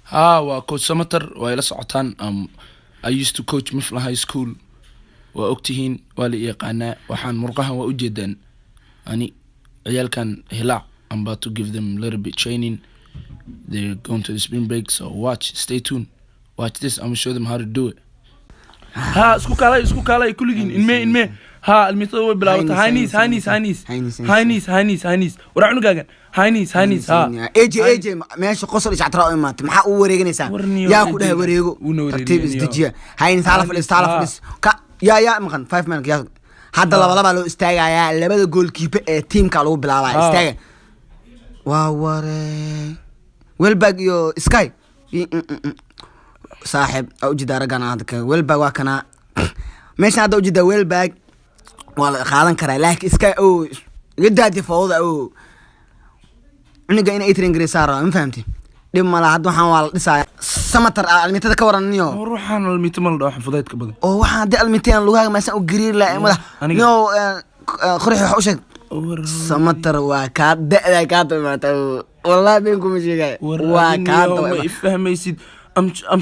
ها وكوتش سمتر وإلى سعطان I used to coach مثل high school وأكتهين والي يقانا وحان مرقها وأجدا يعني عيال كان هلاع I'm about to give them a little bit training. They're going to the spring break, so stay tuned. Watch this, I'm gonna show them how to do it. ها اسكو كالاي كلين in me ها الميثود بلاوتا هاينيس ورعنو غاغن هاينيس ها ايجي ماشي قصر يشعترا امات ما او wareeganaysa yaa ku dhahay wareego tartiib isdajiya haaynis hala fadhiis يا مخن 5 minutes يا hadda laba loo istaagaya labada goalkeeper ee teamka lagu bilaabay istaaga waa ware welbag iyo sky صاحب او جدا رجعنا هذاك ويلباغ واكنا ماشي هذا وجدا ويلباغ ولا قادن كره لكن اسكا او يدادي فوضى او aniga in ay train saara ma fahamtay dib ma laha waxaan waa la dhisay samatar almitada ka waraniyo ruuxan almita ma la dhaw xafadeed ka badan oo waxaan de almitaan lugaha ma san u gariir la madax no qurux wax u sheeg samatar waa ka da'da ka timaata wallahi beenku ma sheegay waa ka fahmaysid am